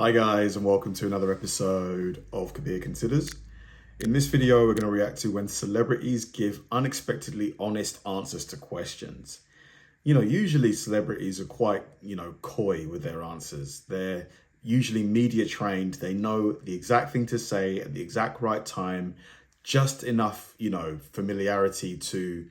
Hi guys, and welcome to another episode of Kabir Considers. In this video, we're going to react to when celebrities give unexpectedly honest answers to questions. Usually celebrities are quite, coy with their answers. They're usually media trained. They know the exact thing to say at the exact right time, just enough, familiarity to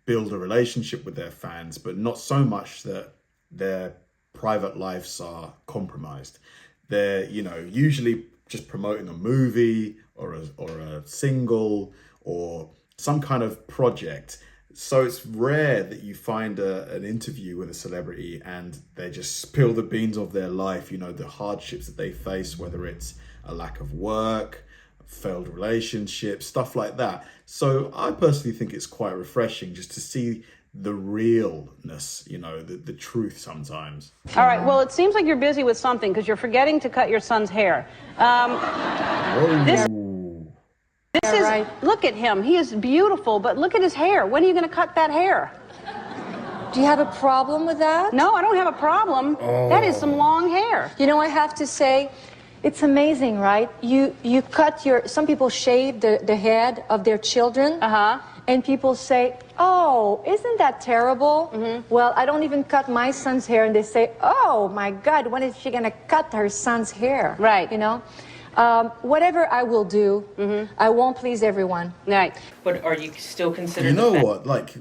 build a relationship with their fans, but not so much that their private lives are compromised. They're, usually just promoting a movie or a single or some kind of project. So it's rare that you find an interview with a celebrity and they just spill the beans of their life, the hardships that they face, whether it's a lack of work, failed relationships, stuff like that. So I personally think it's quite refreshing just to see the realness, the truth sometimes. All right, well, it seems like you're busy with something because you're forgetting to cut your son's hair. This is, right. Look at him. He is beautiful, but look at his hair. When are you going to cut that hair? Do you have a problem with that? No, I don't have a problem. That is some long hair. I have to say, it's amazing, right? You cut some people shave the head of their children. And people say, oh, isn't that terrible? Well, I don't even cut my son's hair, and they say, oh my God, when is she gonna cut her son's hair? Right. Whatever I will do, I won't please everyone. Right. But are you still considered? You know what? Like,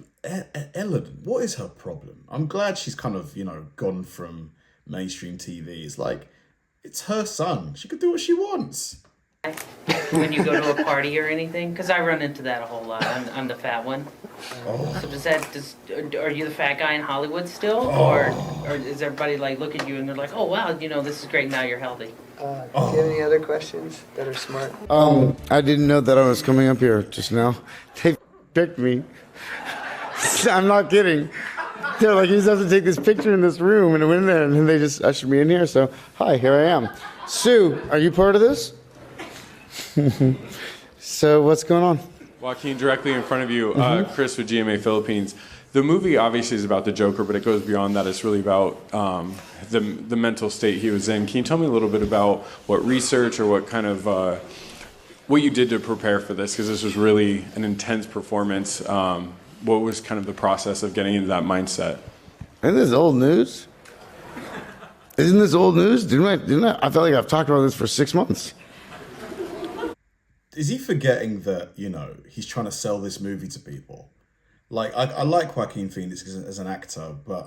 Ellen, what is her problem? I'm glad she's kind of, gone from mainstream TV. It's like, it's her son. She could do what she wants. When you go to a party or anything, because I run into that a whole lot. I'm the fat one. So are you the fat guy in Hollywood still, or is everybody like look at you and they're like, oh wow, this is great, now you're healthy? Do you have any other questions that are smart? I didn't know that I was coming up here just now. They picked me. I'm not kidding. They're like, you just have to take this picture in this room, and I went in there, and then they just ushered me in here. So, hi, here I am. Sue, are you part of this? So, what's going on? Joaquin, directly in front of you, Chris with GMA Philippines. The movie obviously is about the Joker, but it goes beyond that. It's really about the mental state he was in. Can you tell me a little bit about what research or what kind of what you did to prepare for this? Because this was really an intense performance. What was kind of the process of getting into that mindset? Isn't this old news? Isn't this old news? Didn't I? I felt like I've talked about this for 6 months. Is he forgetting that, he's trying to sell this movie to people? Like, I like Joaquin Phoenix as an actor, but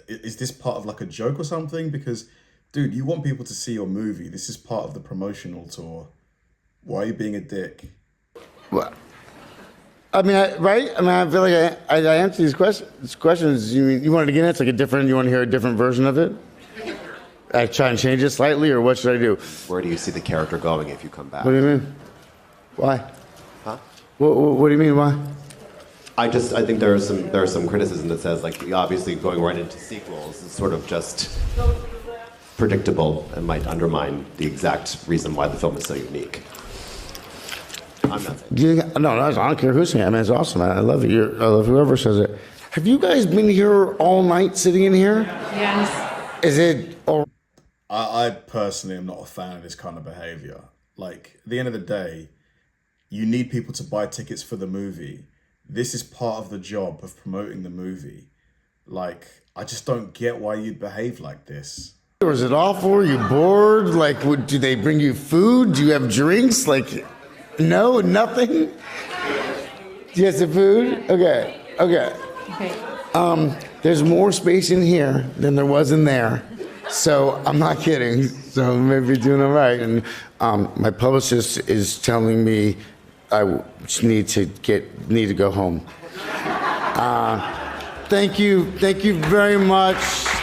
is this part of like a joke or something? Because, dude, you want people to see your movie. This is part of the promotional tour. Why are you being a dick? Well, I mean, right? I mean, I feel like I answered these questions. You wanted to get into you want to hear a different version of it? I try and change it slightly, or what should I do? Where do you see the character going if you come back? What do you mean? Why? Huh? What do you mean, why? I think there are some criticism that says, like, obviously going right into sequels is sort of just predictable and might undermine the exact reason why the film is so unique. I'm not saying. No, I don't care who's saying it. I mean, it's awesome. I love it. I love whoever says it. Have you guys been here all night sitting in here? Yes. Is it all? I personally am not a fan of this kind of behavior. Like, at the end of the day, you need people to buy tickets for the movie. This is part of the job of promoting the movie. Like, I just don't get why you'd behave like this. Or is it awful? Are you bored? Like, do they bring you food? Do you have drinks? Like, no, nothing? Do you have some food? Okay. There's more space in here than there was in there. So I'm not kidding. So maybe you're doing all right. And my publicist is telling me I just need to go home. Thank you very much.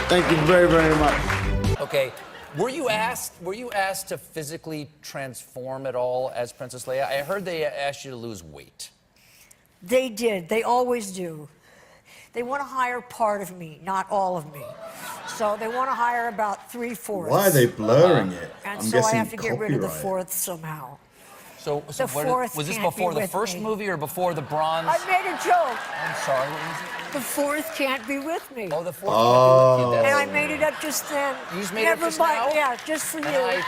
Thank you very, very much. Okay, were you asked to physically transform at all as Princess Leia? I heard they asked you to lose weight. They did. They always do. They want to hire part of me, not all of me. So they want to hire about 3/4. Why are they blurring it? And I'm so I guessing have to get rid of the copyright. fourth somehow. So The fourth was this can't before be the with first me. movie or before the Bronze? I made a joke. I'm sorry, what was it? the fourth can't be with me. Oh, the fourth can't be with you. And I made it up just then. You just made it up just now? Yeah, just for you. Okay,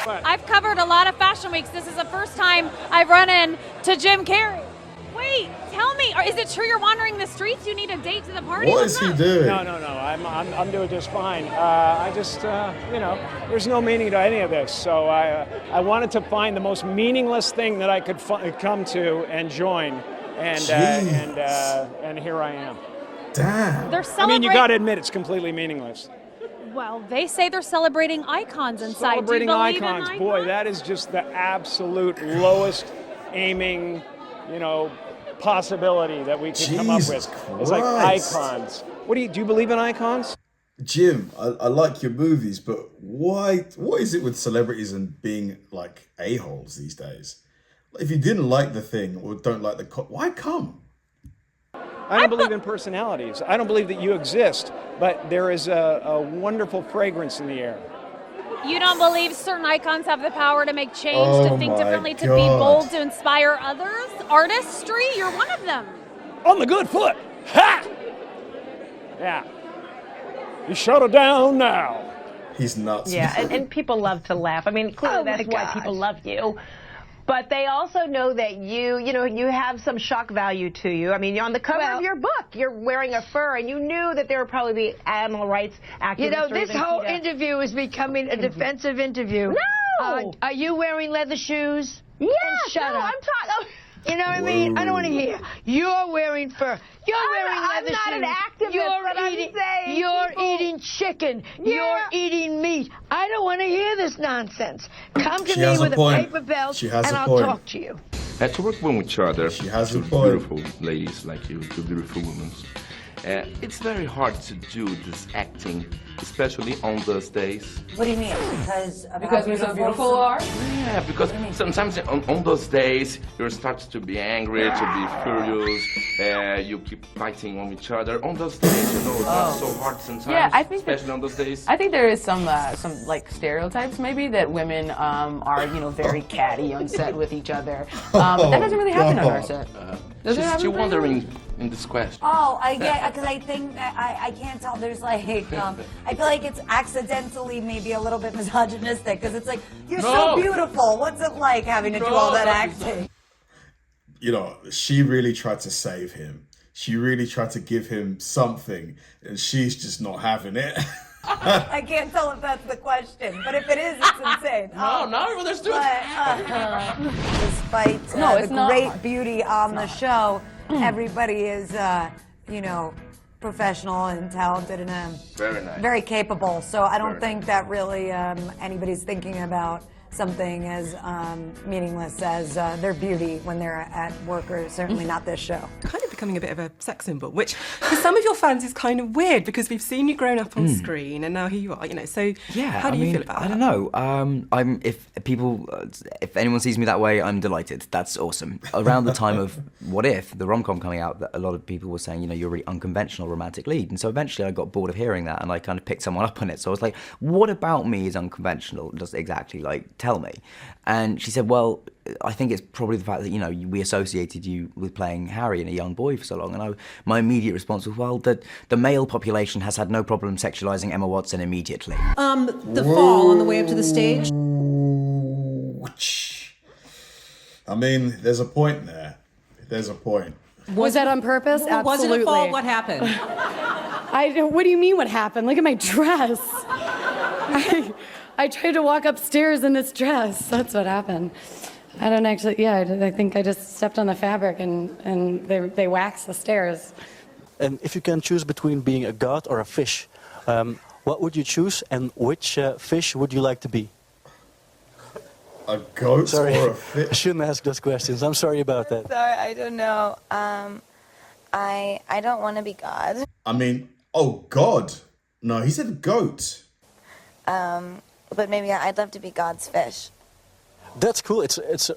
wait. I've covered a lot of fashion weeks. This is the first time I've run into Jim Carrey. Wait, tell me, is it true you're wandering the streets? You need a date to the party? What is he doing? No. I'm doing just fine. I just, there's no meaning to any of this. So I wanted to find the most meaningless thing that I could come to and join, and here I am. Damn. They're I celebrating. mean, you got to admit it's completely meaningless. Well, they say they're celebrating icons inside. Celebrating Do you believe icons, in boy, that is just the absolute lowest aiming, possibility that we could come up with. It's like icons. Do you believe in icons? Jim, I like your movies, but why? What is it with celebrities and being like a-holes these days? If you didn't like the thing or don't like why come? I don't believe in personalities. I don't believe that you exist, but there is a wonderful fragrance in the air. You don't believe certain icons have the power to make change, to think differently, to be bold, to inspire others? Artistry, you're one of them. On the good foot. Ha! Yeah. You shut it down now. He's nuts. Yeah, and people love to laugh. I mean, clearly that's why people love you. But they also know that you have some shock value to you. I mean, you're on the cover of your book. You're wearing a fur, and you knew that there would probably be animal rights activists. This whole interview is becoming a defensive interview. No! Are you wearing leather shoes? Yes! Shut up. I'm talking... You know what I mean? I don't want to hear. You're wearing fur. You're wearing leather shoes. I'm not an activist, but I'm saying You're eating chicken. Yeah. You're eating meat. I don't want to hear this nonsense. Come to She me has with a a point. paper belt, She has and a I'll point. talk to you. To work with each other, She has two a point. beautiful ladies like you, two beautiful women. It's very hard to do this acting, especially on those days. What do you mean? Because we're so beautiful are? Yeah, because sometimes on those days you start to be angry, to be furious, you keep fighting on each other. On those days, it's not so hard sometimes. Yeah, I think especially on those days. I think there is some like stereotypes maybe that women are very catty on set with each other, but that doesn't really happen on our set. She's still wondering in this question. Oh, I get, because I think that I can't tell. There's like, I feel like it's accidentally maybe a little bit misogynistic because it's like, you're so beautiful. What's it like having to do all that acting? She really tried to save him. She really tried to give him something, and she's just not having it. I can't tell if that's the question, but if it is, it's insane. No, let's do it. Despite the great beauty on the show, everybody is, professional and talented and very nice, very capable. So I don't think that really anybody's thinking about something as meaningless as their beauty when they're at work, or certainly not this show. Kind of becoming a bit of a sex symbol, which for some of your fans is kind of weird because we've seen you grown up on screen and now here you are, so how do you feel about that? I don't know. If anyone sees me that way, I'm delighted. That's awesome. Around the time of What If, the rom-com coming out, a lot of people were saying, you're a really unconventional romantic lead. And so eventually I got bored of hearing that and I kind of picked someone up on it. So I was like, what about me is unconventional? Just exactly, tell me. And she said, well, I think it's probably the fact that, we associated you with playing Harry and a young boy for so long. And my immediate response was, well, the male population has had no problem sexualizing Emma Watson immediately. The fall on the way up to the stage. I mean, there's a point there. There's a point. Was that on purpose? Absolutely. Was it a fall? What happened? What do you mean what happened? Look at my dress. I tried to walk upstairs in this dress. That's what happened. I don't actually, I think I just stepped on the fabric and they waxed the stairs. And if you can choose between being a god or a fish, what would you choose and which fish would you like to be? A goat or a fish? I shouldn't ask those questions. I'm sorry about that. Sorry, I don't know. I don't want to be God. I mean, God. No, he said goat. But maybe I'd love to be God's fish. That's cool.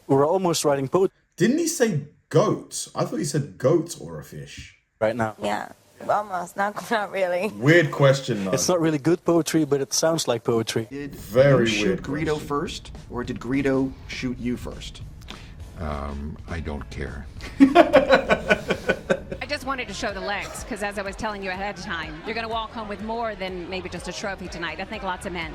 We're almost writing poetry. Didn't he say goat? I thought he said goat or a fish. Right now. Yeah, almost. Not really. Weird question, though. It's not really good poetry, but it sounds like poetry. Did Very you shoot weird Greedo first, or did Greedo shoot you first? I don't care. I just wanted to show the legs, because as I was telling you ahead of time, you're going to walk home with more than maybe just a trophy tonight. I think lots of men.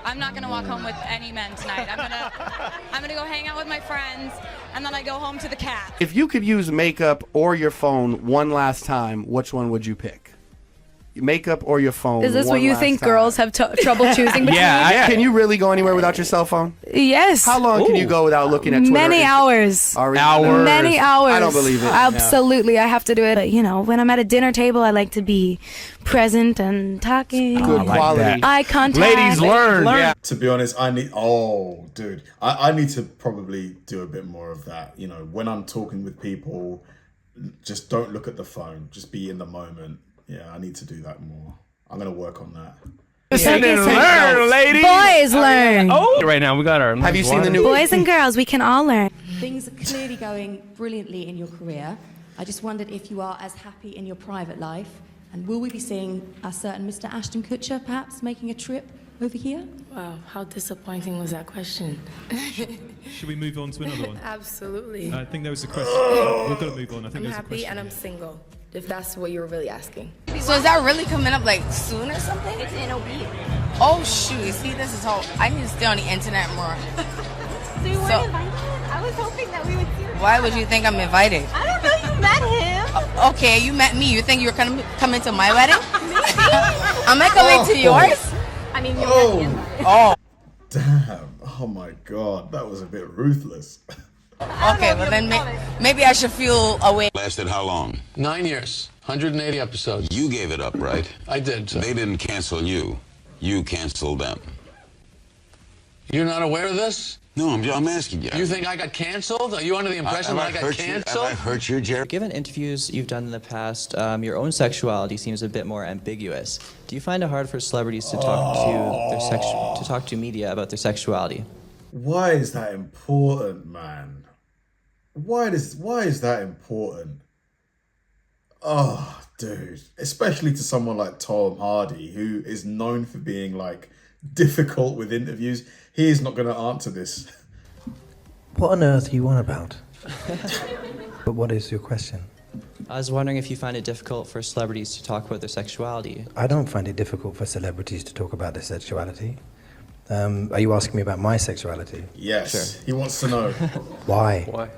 I'm not going to walk home with any men tonight. I'm gonna go hang out with my friends, and then I go home to the cat. If you could use makeup or your phone one last time, which one would you pick? Makeup or your phone? Is this what you think girls have trouble choosing between? Yeah. Can you really go anywhere without your cell phone? Yes. How long can you go without looking at Twitter? Many hours. Hours. Many hours. I don't believe it. Absolutely. I have to do it. You know, when I'm at a dinner table, I like to be present and talking. Good quality. Eye contact. Ladies, learn. Yeah. To be honest, I need to probably do a bit more of that. You know, when I'm talking with people, just don't look at the phone. Just be in the moment. Yeah, I need to do that more. I'm going to work on that. Listen and learn, ladies. Boys learn. Oh, right now we got our. Have you seen the new? Boys and girls, we can all learn. Things are clearly going brilliantly in your career. I just wondered if you are as happy in your private life, and will we be seeing a certain Mr. Ashton Kutcher perhaps making a trip over here? Wow, how disappointing was that question? Should we move on to another one? Absolutely. I think that was the question. We've got to move on. I think I'm there's a happy question. and I'm single, if that's what you were really asking. So is that really coming up like soon or something? It's in a week. Oh shoot, you see this is how I need to stay on the internet more. So you weren't invited? I was hoping that we would see you. Why would you think I'm invited? I don't know, you met him. Okay, you met me. You think you're gonna come into my wedding? Am I coming to yours? I mean, you're Oh. Damn. Oh my God. That was a bit ruthless. Okay, well then maybe I should feel away. Lasted how long? 9 years, 180 episodes. You gave it up, right? I did. So. They didn't cancel you. You canceled them. You're not aware of this? No, I'm asking you. You think I got canceled? Are you under the impression that I got canceled? Have I hurt you, Jerry? Given interviews you've done in the past, your own sexuality seems a bit more ambiguous. Do you find it hard for celebrities to talk to media about their sexuality? Why is that important, man? Why is that important? Oh, dude. Especially to someone like Tom Hardy, who is known for being like difficult with interviews. He is not going to answer this. What on earth are you on about? But what is your question? I was wondering if you find it difficult for celebrities to talk about their sexuality. I don't find it difficult for celebrities to talk about their sexuality. Are you asking me about my sexuality? Yes. Sure. He wants to know. Why? Why?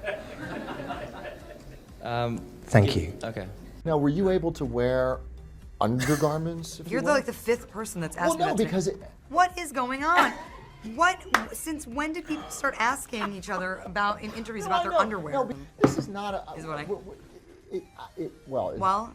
Thank you. Okay. Now, were you able to wear undergarments? You're like the fifth person that's asked me that. because What is going on? Since when did people start asking each other about in interviews about their underwear? No, this is not a. Is what I.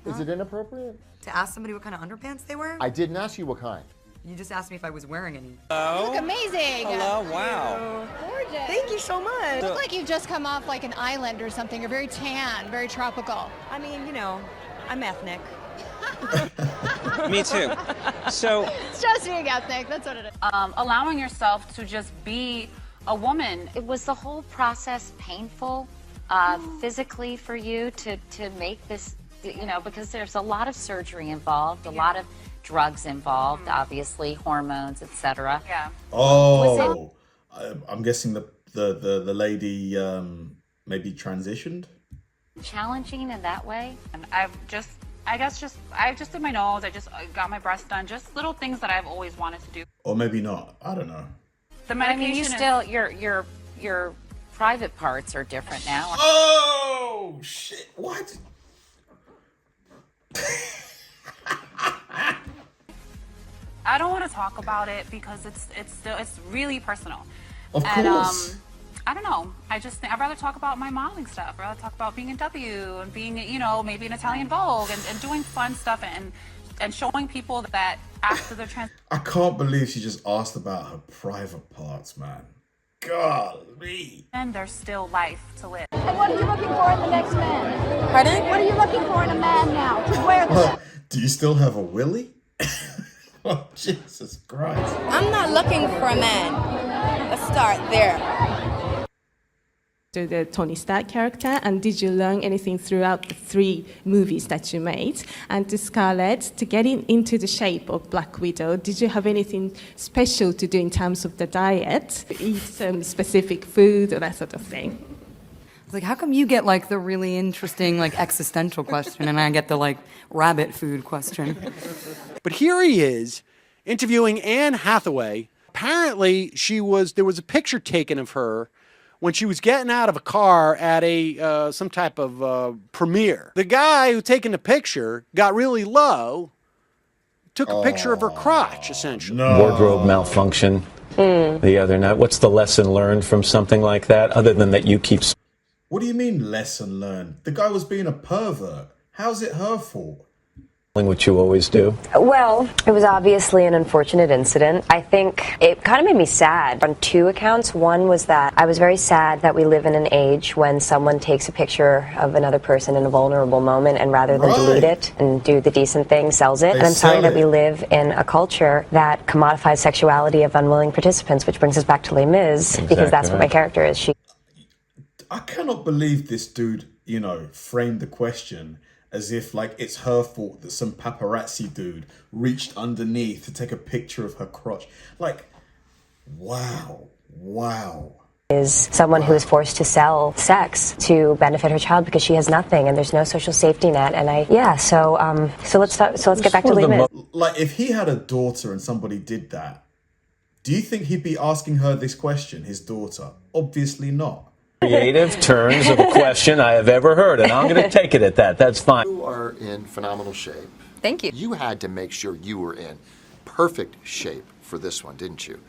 Is it inappropriate? To ask somebody what kind of underpants they wear? I didn't ask you what kind. You just asked me if I was wearing any. Hello. You look amazing. Hello, wow. Gorgeous. Thank you so much. You look like you've just come off like an island or something. You're very tan, very tropical. I mean, you know, I'm ethnic. Me too. So. It's just being ethnic. That's what it is. Allowing yourself to just be a woman. It was the whole process painful physically for you to make this, you know, because there's a lot of surgery involved, a lot of drugs involved, obviously, hormones, etc. Yeah. Oh, I'm guessing the lady maybe transitioned. Challenging in that way. And I just did my nose. I just got my breasts done. Just little things that I've always wanted to do. Or maybe not. I don't know. The medication. I mean, you still your private parts are different now. Oh shit! What? I don't want to talk about it because it's really personal. Of course. I don't know. I'd rather talk about my modeling stuff. I'd rather talk about being in W and being, you know, maybe in Italian Vogue and doing fun stuff and showing people that after the trans. I can't believe she just asked about her private parts, man. Golly. And there's still life to live. And what are you looking for in the next man? Pardon? What are you looking for in a man now to wear the? Do you still have a willy? Oh, Jesus Christ. I'm not looking for a man. Let's start there. To the Tony Stark character, and did you learn anything throughout the 3 movies that you made? And to Scarlett, to get into the shape of Black Widow, did you have anything special to do in terms of the diet? Eat some specific food or that sort of thing? It's like, how come you get like the really interesting like existential question and I get the like rabbit food question? But here he is interviewing Anne Hathaway. Apparently there was a picture taken of her when she was getting out of a car at a some type of premiere. The guy who taken the picture got really low, took a picture of her crotch, essentially. Wardrobe malfunction the other night. What's the lesson learned from something like that, other than that you keep... What do you mean, lesson learned? The guy was being a pervert. How's it her fault? What you always do? Well, it was obviously an unfortunate incident. I think it kind of made me sad on two accounts. One was that I was very sad that we live in an age when someone takes a picture of another person in a vulnerable moment and rather than delete it and do the decent thing, sells it. And I'm sorry that we live in a culture that commodifies sexuality of unwilling participants, which brings us back to TIIMES, because that's what my character is. I cannot believe this dude, you know, framed the question as if like it's her fault that some paparazzi dude reached underneath to take a picture of her crotch. Like, wow. Is someone who is forced to sell sex to benefit her child because she has nothing and there's no social safety net. And so let's get back to TIIMES. Like, if he had a daughter and somebody did that, do you think he'd be asking her this question, his daughter? Obviously not. Creative turns of a question I have ever heard, and I'm going to take it at that. That's fine. You are in phenomenal shape. Thank you. You had to make sure you were in perfect shape for this one, didn't you?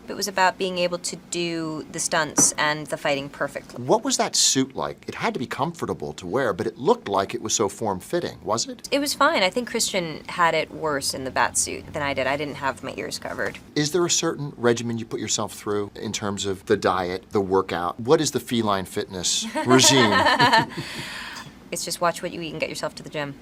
It was about being able to do the stunts and the fighting perfectly. What was that suit like? It had to be comfortable to wear, but it looked like it was so form-fitting, was it? It was fine. I think Christian had it worse in the bat suit than I did. I didn't have my ears covered. Is there a certain regimen you put yourself through in terms of the diet, the workout? What is the feline fitness regime? It's just watch what you eat and get yourself to the gym.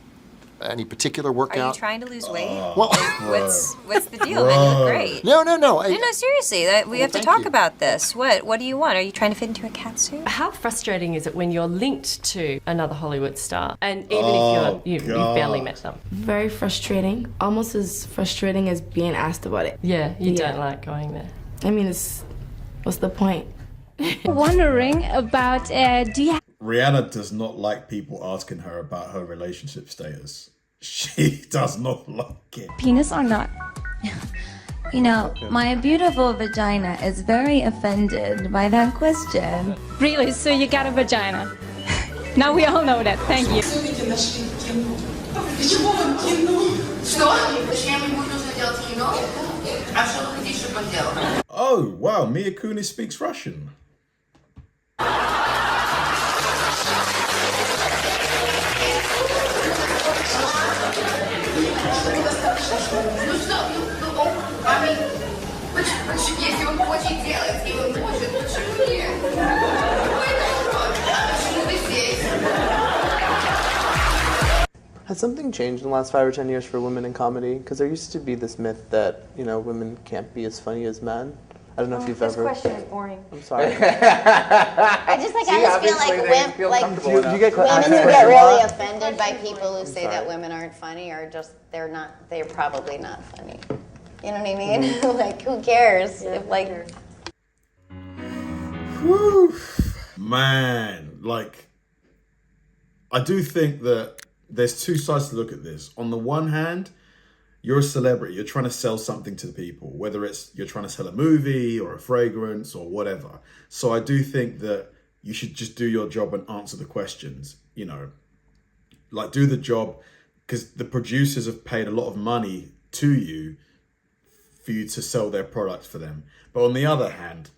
Any particular workout? Are you trying to lose weight? Well, what's the deal, man? You look great. No. No, seriously. We have to talk about this. What do you want? Are you trying to fit into a cat suit? How frustrating is it when you're linked to another Hollywood star, and even if you've barely met them? Very frustrating. Almost as frustrating as being asked about it. Yeah, you don't like going there. I mean, what's the point? Wondering about, do you Rihanna does not like people asking her about her relationship status. She does not like it. penis or not? You know, my beautiful vagina is very offended by that question. Really? So you got a vagina? Now we all know that. Thank you. Oh, wow, Mia Kunis speaks Russian. Has something changed in the last 5 or 10 years for women in comedy? Because there used to be this myth that, you know, women can't be as funny as men. I don't know if you've ever... This question is boring. I'm sorry. I just feel like women who get really offended by people who say that women aren't funny are just, they're probably not funny. You know what I mean? Like, who cares? Yeah, Whew. Man, like, I do think that there's two sides to look at this. On the one hand, you're a celebrity, you're trying to sell something to people, whether it's you're trying to sell a movie or a fragrance or whatever. So I do think that you should just do your job and answer the questions, you know, like do the job, because the producers have paid a lot of money to you for you to sell their product for them. But on the other hand,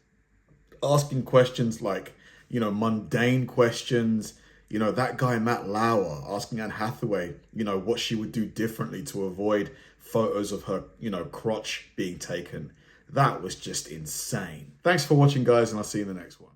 asking questions like, you know, mundane questions, you know, that guy, Matt Lauer, asking Anne Hathaway, you know, what she would do differently to avoid photos of her, you know, crotch being taken. That was just insane. Thanks for watching, guys, and I'll see you in the next one.